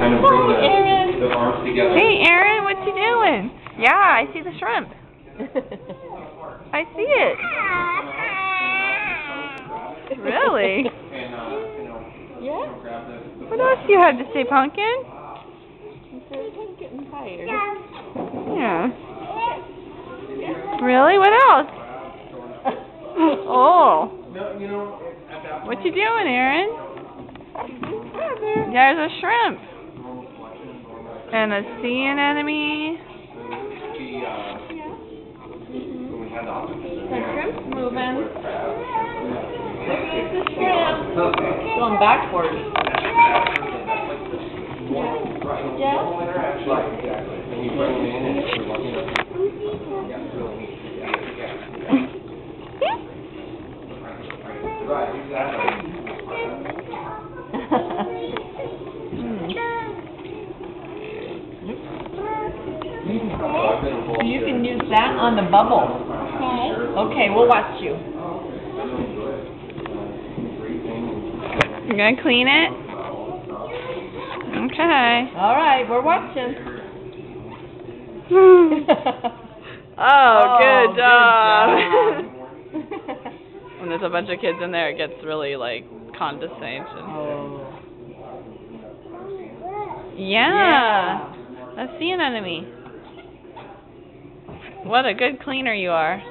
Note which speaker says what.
Speaker 1: kind of bring the arms together.
Speaker 2: Hey, Aaron, what you doing? Yeah, I see the shrimp. I see it. Really?
Speaker 3: Yeah?
Speaker 2: What else do you have to say, Pumpkin?
Speaker 3: I'm getting tired.
Speaker 2: Yeah. Really? What else? Oh. What you doing, Aaron? There's a shrimp. And a sea anemone.
Speaker 3: The shrimp's moving. There's the shrimp. Going backwards. Yeah?
Speaker 1: And you bring them in and you're looking at right, exactly.
Speaker 3: You can use that on the bubble. Okay, we'll watch you.
Speaker 2: You're gonna clean it? Okay.
Speaker 3: All right, we're watching.
Speaker 2: Good job.
Speaker 3: job.
Speaker 2: When there's a bunch of kids in there, it gets really, like, condescension.
Speaker 3: Oh.
Speaker 2: Yeah. A sea anemone. What a good cleaner you are.